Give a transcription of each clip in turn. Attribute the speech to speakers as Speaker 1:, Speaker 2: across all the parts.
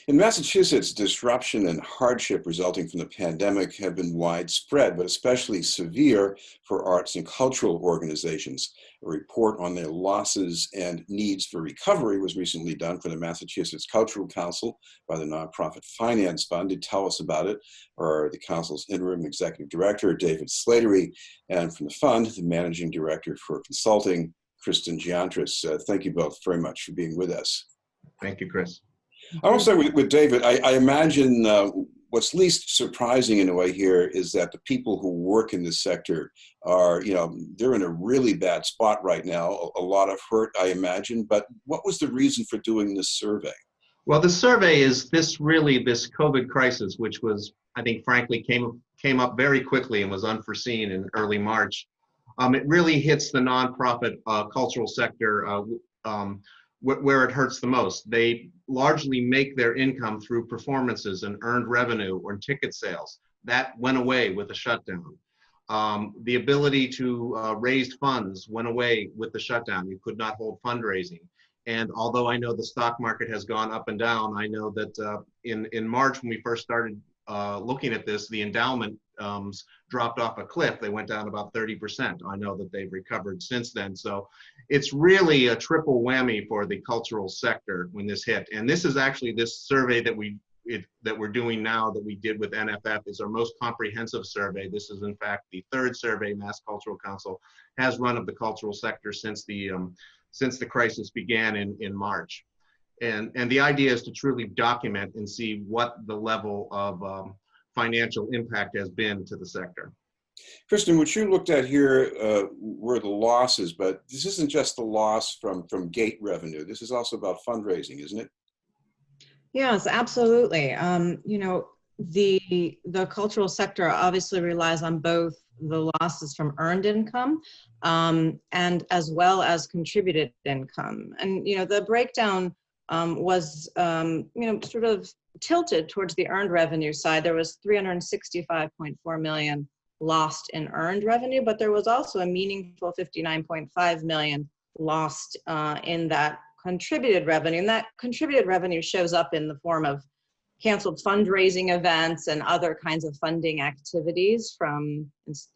Speaker 1: In Massachusetts, disruption and hardship resulting from the pandemic have been widespread, but especially severe for arts and cultural organizations. A report on their losses and needs for recovery was recently done for the Massachusetts Cultural Council by the nonprofit Finance Fund. To tell us about it are the Council's interim executive director, David Slatery, and from the fund, the managing director for consulting, Kristin Giantris. Thank you both very much for being with us.
Speaker 2: Thank you, Chris.
Speaker 1: I will say with David, I imagine what's least surprising in a way here is that the people who work in this sector are, they're in a really bad spot right now, a lot of hurt, I imagine. But what was the reason for doing this survey?
Speaker 2: Well, the survey is this COVID crisis, which was, I think, frankly, came up very quickly and was unforeseen in early March. It really hits the nonprofit cultural sector where it hurts the most. They largely make their income through performances and earned revenue or ticket sales. That went away with the shutdown. The ability to raise funds went away with the shutdown. You could not hold fundraising. And although I know the stock market has gone up and down, I know that in March when we first started looking at this, the endowment dropped off a cliff. They went down about 30%. I know that they've recovered since then. So it's really a triple whammy for the cultural sector when this hit. And this is actually this survey that we're doing now that we did with NFF is our most comprehensive survey. This is in fact the third survey Mass Cultural Council has run of the cultural sector since the crisis began in March. And the idea is to truly document and see what the level of financial impact has been to the sector.
Speaker 1: Kristin, what you looked at here were the losses, but this isn't just the loss from gate revenue. This is also about fundraising, isn't it?
Speaker 3: Yes, absolutely. The cultural sector obviously relies on both the losses from earned income and as well as contributed income. And the breakdown was sort of tilted towards the earned revenue side. There was $365.4 million lost in earned revenue, but there was also a meaningful $59.5 million lost in that contributed revenue. And that contributed revenue shows up in the form of canceled fundraising events and other kinds of funding activities from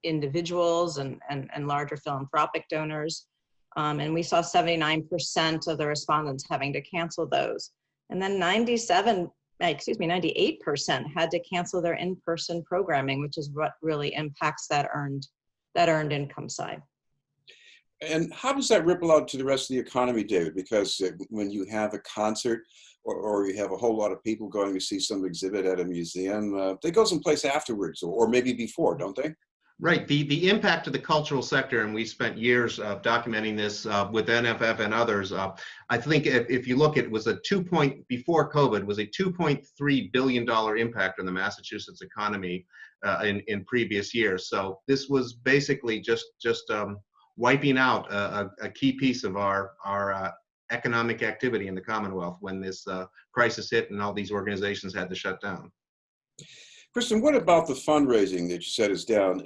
Speaker 3: individuals and larger philanthropic donors. And we saw 79% of the respondents having to cancel those. And then 98% had to cancel their in-person programming, which is what really impacts that earned income side.
Speaker 1: And how does that ripple out to the rest of the economy, David? Because when you have a concert or you have a whole lot of people going to see some exhibit at a museum, they go someplace afterwards or maybe before, don't they?
Speaker 2: Right. The impact of the cultural sector, and we spent years documenting this with NFF and others. I think if you look, it was before COVID was a $2.3 billion impact on the Massachusetts economy in previous years. So this was basically just wiping out a key piece of our economic activity in the Commonwealth when this crisis hit and all these organizations had to shut down.
Speaker 1: Kristin, what about the fundraising that you said is down?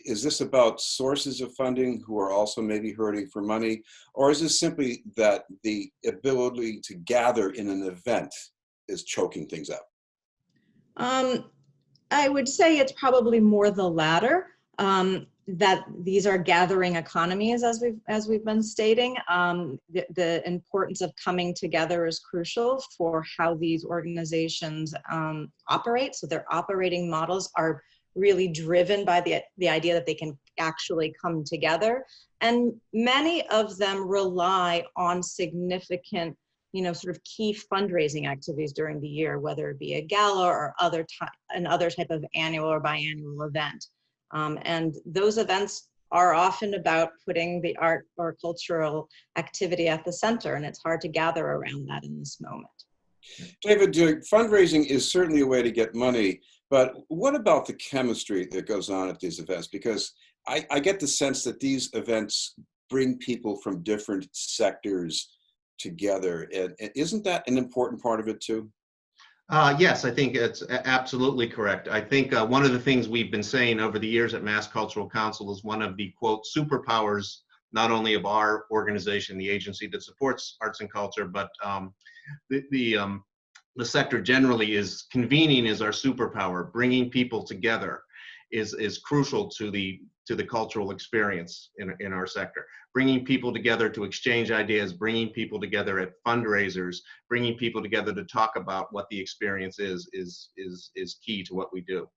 Speaker 1: Is this about sources of funding who are also maybe hurting for money? Or is this simply that the ability to gather in an event is choking things up?
Speaker 3: I would say it's probably more the latter. That these are gathering economies, as we've been stating. The importance of coming together is crucial for how these organizations operate. So their operating models are really driven by the idea that they can actually come together. And many of them rely on significant, sort of key fundraising activities during the year, whether it be a gala or another type of annual or biannual event. And those events are often about putting the art or cultural activity at the center, and it's hard to gather around that in this moment.
Speaker 1: David, fundraising is certainly a way to get money, but what about the chemistry that goes on at these events? Because I get the sense that these events bring people from different sectors together, and isn't that an important part of it too?
Speaker 2: Yes, I think it's absolutely correct. I think one of the things we've been saying over the years at Mass Cultural Council is one of the, quote, superpowers, not only of our organization, the agency that supports arts and culture, but the sector generally is convening is our superpower. Bringing people together is crucial to the cultural experience in our sector. Bringing people together to exchange ideas, bringing people together at fundraisers, bringing people together to talk about what the experience is key to what we do.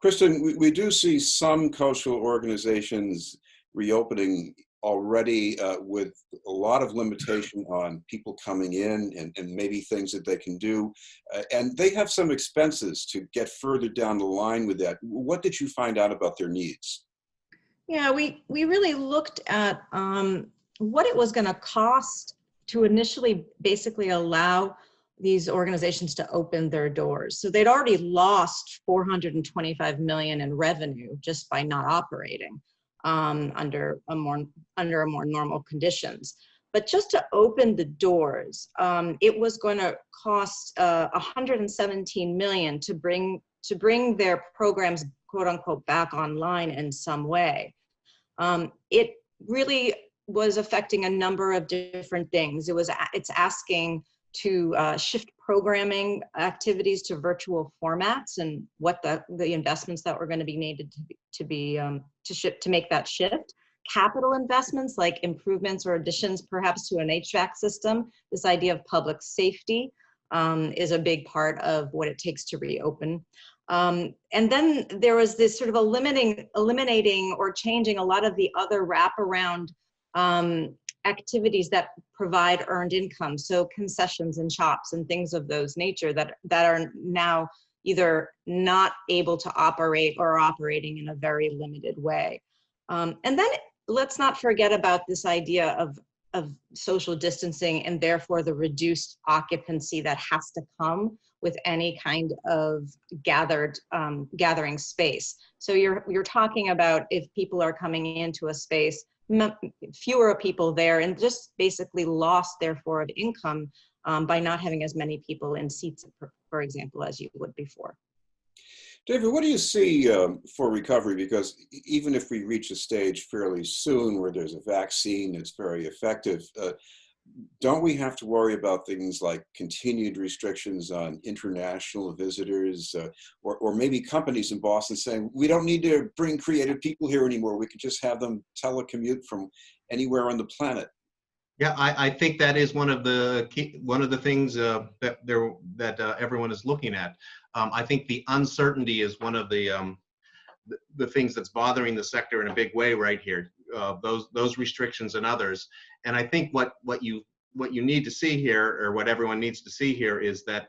Speaker 1: Kristin, we do see some cultural organizations reopening already with a lot of limitation on people coming in and maybe things that they can do. And they have some expenses to get further down the line with that. What did you find out about their needs?
Speaker 3: Yeah, we really looked at what it was going to cost to initially basically allow these organizations to open their doors. So they'd already lost $425 million in revenue just by not operating under more normal conditions. But just to open the doors, it was going to cost $117 million to bring their programs, quote unquote, back online in some way. It really was affecting a number of different things. It's asking to shift programming activities to virtual formats, and what the investments that were going to be needed to make that shift. Capital investments like improvements or additions perhaps to an HVAC system. This idea of public safety is a big part of what it takes to reopen. And then there was this sort of eliminating or changing a lot of the other wraparound activities that provide earned income. So concessions and shops and things of those nature that are now either not able to operate or operating in a very limited way. And then let's not forget about this idea of social distancing and therefore the reduced occupancy that has to come with any kind of gathering space. So you're talking about if people are coming into a space, fewer people there, and just basically lost therefore of income by not having as many people in seats, for example, as you would before.
Speaker 1: David, what do you see for recovery? Because even if we reach a stage fairly soon where there's a vaccine that's very effective, don't we have to worry about things like continued restrictions on international visitors, or maybe companies in Boston saying, we don't need to bring creative people here anymore. We can just have them telecommute from anywhere on the planet.
Speaker 2: Yeah, I think that is one of the things that everyone is looking at. I think the uncertainty is one of the things that's bothering the sector in a big way right here. Those restrictions and others, and I think what you need to see here, or what everyone needs to see here, is that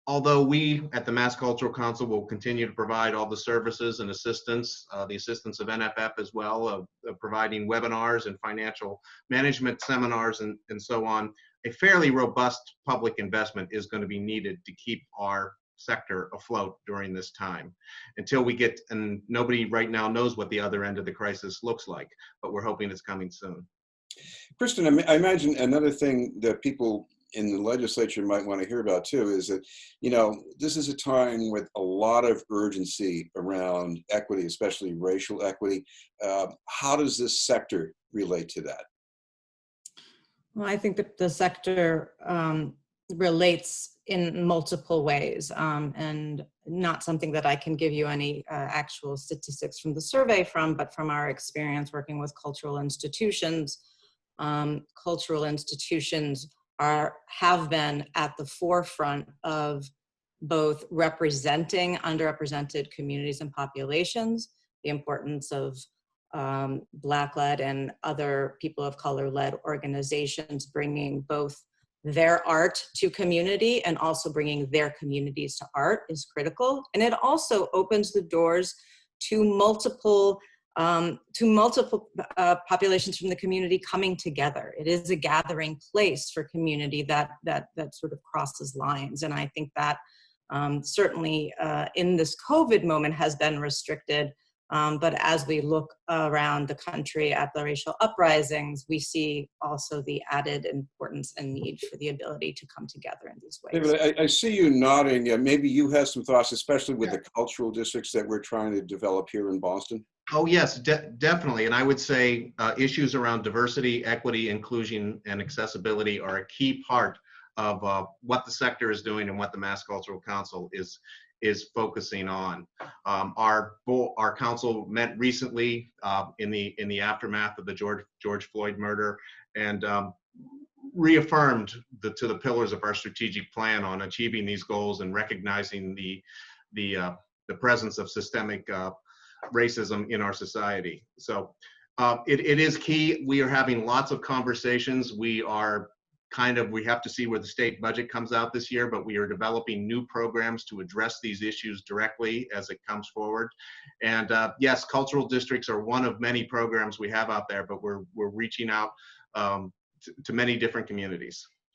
Speaker 2: although we at the Mass Cultural Council will continue to provide all the services and assistance, the assistance of NFF as well, of providing webinars and financial management seminars and so on, a fairly robust public investment is going to be needed to keep our sector afloat during this time until we get, and nobody right now knows what the other end of the crisis looks like, but we're hoping it's coming soon.
Speaker 1: Kristin, I imagine another thing that people in the legislature might want to hear about too is that, this is a time with a lot of urgency around equity, especially racial equity. How does this sector relate to that?
Speaker 3: Well, I think that the sector relates in multiple ways, and not something that I can give you any actual statistics from the survey but from our experience working with cultural institutions. Cultural institutions have been at the forefront of both representing underrepresented communities and populations, the importance of Black-led and other people of color-led organizations bringing both their art to community and also bringing their communities to art is critical. And it also opens the doors to multiple populations from the community coming together. It is a gathering place for community that sort of crosses lines. And I think that certainly in this COVID moment has been restricted. But as we look around the country at the racial uprisings, we see also the added importance and need for the ability to come together in these ways.
Speaker 1: David, I see you nodding. Maybe you have some thoughts, especially with the cultural districts that we're trying to develop here in Boston.
Speaker 2: Oh yes, definitely. And I would say issues around diversity, equity, inclusion, and accessibility are a key part of what the sector is doing and what the Mass Cultural Council is focusing on. Our council met recently in the aftermath of the George Floyd murder, and reaffirmed to the pillars of our strategic plan on achieving these goals and recognizing the presence of systemic racism in our society. So it is key. We are having lots of conversations. We have to see where the state budget comes out this year, but we are developing new programs to address these issues directly as it comes forward. And yes, cultural districts are one of many programs we have out there, but we're reaching out to many different communities.